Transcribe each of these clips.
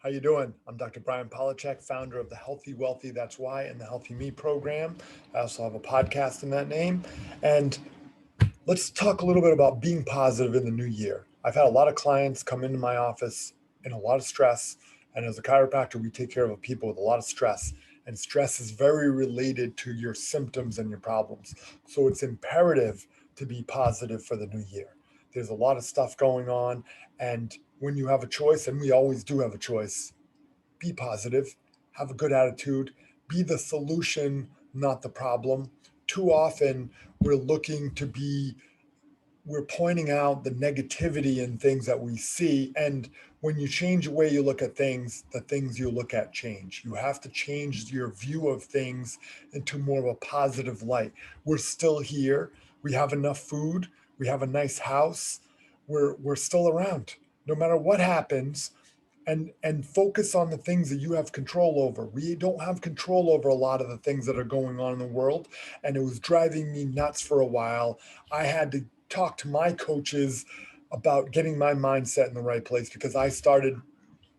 How you doing? I'm Dr. Brian Polachek, founder of the Healthy Wealthy That's Why and the Healthy Me program. I also have a podcast in that name. And let's talk a little bit about being positive in the new year. I've had a lot of clients come into my office in a lot of stress. And as a chiropractor, we take care of people with a lot of stress. And stress is very related to your symptoms and your problems. So it's imperative to be positive for the new year. There's a lot of stuff going on. And when you have a choice, and we always do have a choice, be positive, have a good attitude, be the solution, not the problem. Too often, we're looking to be we're pointing out the negativity in things that we see. And when you change the way you look at things, the things you look at change. You have to change your view of things into more of a positive light. We're still here. We have enough food. We have a nice house. We're still around. No matter what happens, and focus on the things that you have control over. We don't have control over a lot of the things that are going on in the world, and it was driving me nuts for a while. I had to talk to my coaches about getting my mindset in the right place because I started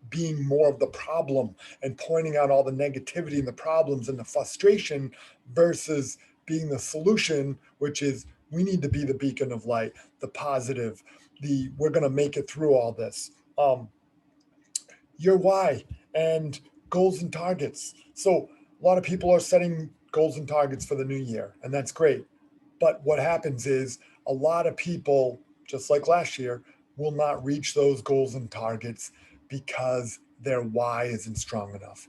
being more of the problem and pointing out all the negativity and the problems and the frustration versus being the solution, which is we need to be the beacon of light, the positive, the we're going to make it through all this. Your why and goals and targets. So a lot of people are setting goals and targets for the new year, and that's great. But what happens is a lot of people, just like last year, will not reach those goals and targets because their why isn't strong enough.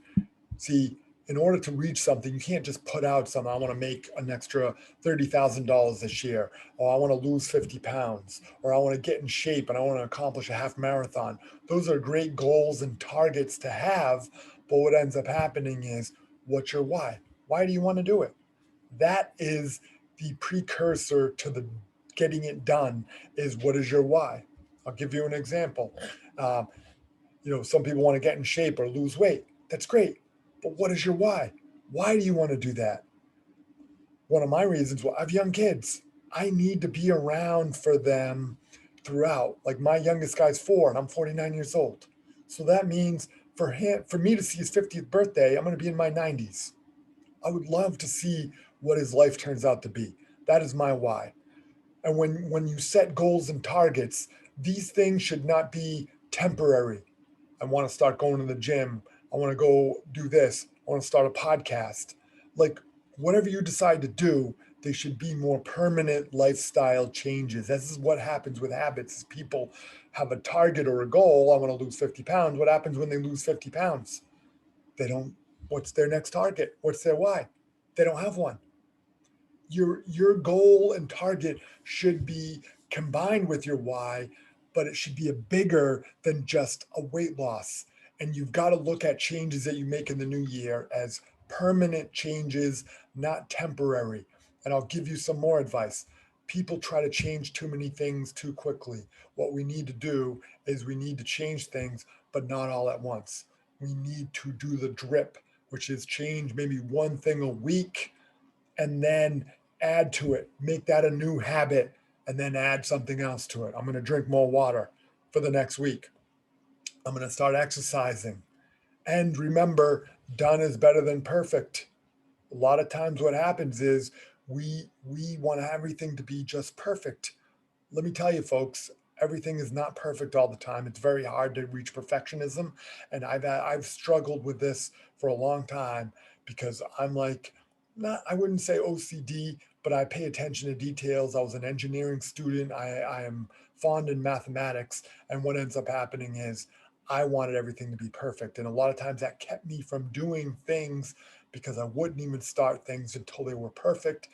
See, in order to reach something, you can't just put out something. I want to make an extra $30,000 this year, or I want to lose 50 pounds, or I want to get in shape and I want to accomplish a half marathon. Those are great goals and targets to have. But what ends up happening is, what's your why? Why do you want to do it? That is the precursor to the getting it done. Is what is your why? I'll give you an example. Um, some people want to get in shape or lose weight. That's great. But what is your why? Why do you want to do that? One of my reasons, well, I have young kids. I need to be around for them throughout. Like my youngest guy's 4 and I'm 49 years old. So that means for me to see his 50th birthday, I'm going to be in my 90s. I would love to see what his life turns out to be. That is my why. And when you set goals and targets, these things should not be temporary. I want to start going to the gym. I want to go do this. I want to start a podcast. Like whatever you decide to do, they should be more permanent lifestyle changes. This is what happens with habits. Is people have a target or a goal. I want to lose 50 pounds. What happens when they lose 50 pounds? They don't, what's their next target? What's their why? They don't have one. Your goal and target should be combined with your why, but it should be a bigger than just a weight loss. And you've got to look at changes that you make in the new year as permanent changes, not temporary. And I'll give you some more advice. People try to change too many things too quickly. What we need to do is we need to change things, but not all at once. We need to do the drip, which is change maybe one thing a week and then add to it, make that a new habit, and then add something else to it. I'm going to drink more water for the next week. I'm going to start exercising. And remember, done is better than perfect. A lot of times what happens is we want everything to be just perfect. Let me tell you folks, everything is not perfect all the time. It's very hard to reach perfectionism, and I've struggled with this for a long time because I'm like, not, I wouldn't say OCD, but I pay attention to details. I was an engineering student. I am fond in mathematics, and what ends up happening is I wanted everything to be perfect, and a lot of times that kept me from doing things because I wouldn't even start things until they were perfect.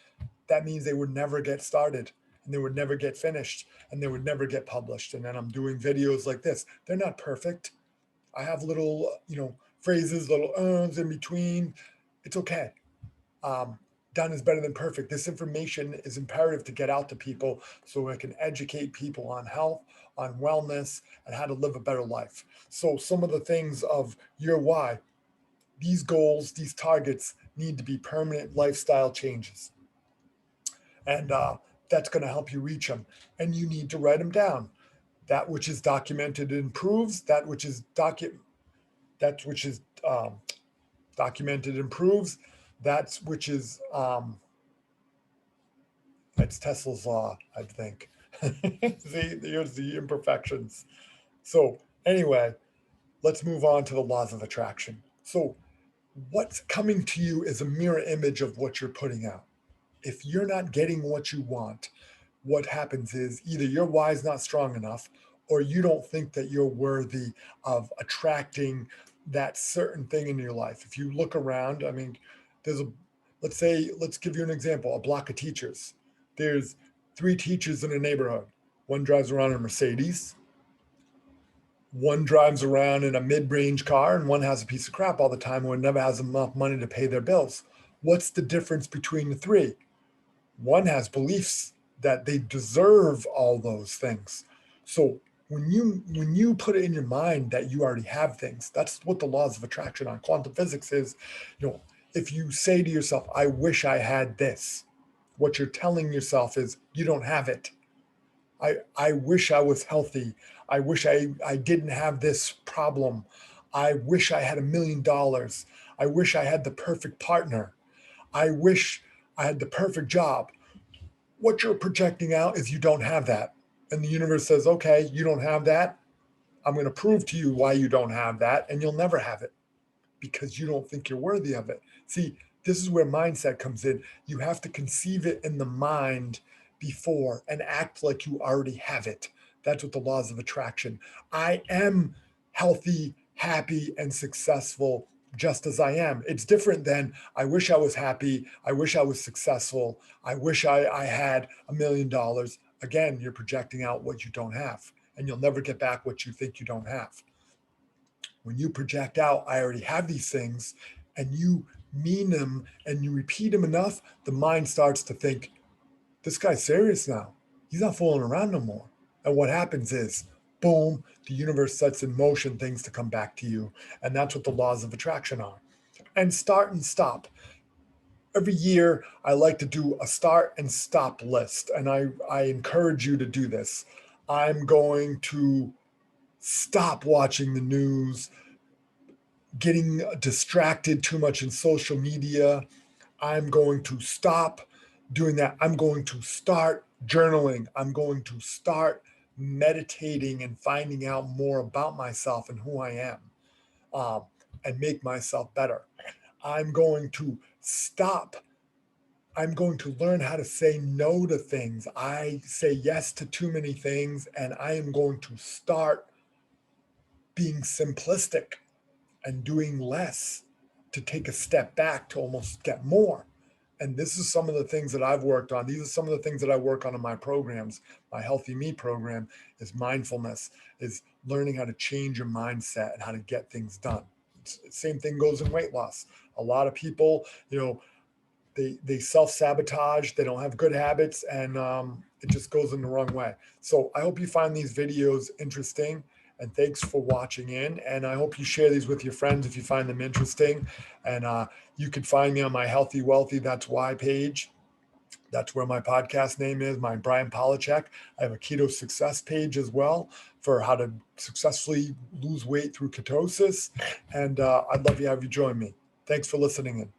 That means they would never get started and they would never get finished and they would never get published. And then I'm doing videos like this. They're not perfect. I have little, phrases, little ums in between. It's okay. Um, Done is better than perfect. This information is imperative to get out to people so I can educate people on health, on wellness, and how to live a better life. So some of the things of your why, these goals, these targets need to be permanent lifestyle changes. And that's going to help you reach them. And you need to write them down. That which is documented improves. That which is that which is documented improves. That's which is it's Tesla's law, I think. See, here's the imperfections. So anyway, let's move on to the laws of attraction. So what's coming to you is a mirror image of what you're putting out. If you're not getting what you want, what happens is either your why is not strong enough, or you don't think that you're worthy of attracting that certain thing in your life. If you look around, I mean, there's a, let's give you an example, a block of teachers. There's three teachers in a neighborhood. One drives around in a Mercedes, one drives around in a mid-range car, and one has a piece of crap all the time or never has enough money to pay their bills. What's the difference between the three? One has beliefs that they deserve all those things. So when you put it in your mind that you already have things, that's what the laws of attraction on quantum physics is. If you say to yourself, I wish I had this, what you're telling yourself is you don't have it. I wish I was healthy. I wish I didn't have this problem. I wish I had $1 million. I wish I had the perfect partner. I wish I had the perfect job. What you're projecting out is you don't have that. And the universe says, okay, you don't have that. I'm going to prove to you why you don't have that. And you'll never have it because you don't think you're worthy of it. See, this is where mindset comes in. You have to conceive it in the mind before and act like you already have it. That's what the laws of attraction. I am healthy, happy, and successful just as I am. It's different than I wish I was happy. I wish I was successful. I wish I had $1 million. Again, you're projecting out what you don't have, and you'll never get back what you think you don't have. When you project out, I already have these things, and you mean them and you repeat them enough, the mind starts to think, this guy's serious now. He's not fooling around no more. And what happens is, boom, the universe sets in motion things to come back to you. And that's what the laws of attraction are. And start and stop. Every year, I like to do a start and stop list. And I encourage you to do this. I'm going to stop watching the news, getting distracted too much in social media. I'm going to stop doing that. I'm going to start journaling. I'm going to start meditating and finding out more about myself and who I am, um, and make myself better. I'm going to stop. I'm going to learn how to say no to things. I say yes to too many things, and I am going to start being simplistic and doing less to take a step back to almost get more. And this is some of the things that I've worked on. These are some of the things that I work on in my programs. My Healthy Me program is mindfulness, is learning how to change your mindset and how to get things done. Same thing goes in weight loss. A lot of people, they self-sabotage, they don't have good habits, and it just goes in the wrong way. So I hope you find these videos interesting, and thanks for watching in. And I hope you share these with your friends if you find them interesting. And you can find me on my Healthy Wealthy That's Why page. That's where my podcast name is, my Brian Polachek. I have a keto success page as well for how to successfully lose weight through ketosis. And I'd love to have you join me. Thanks for listening in.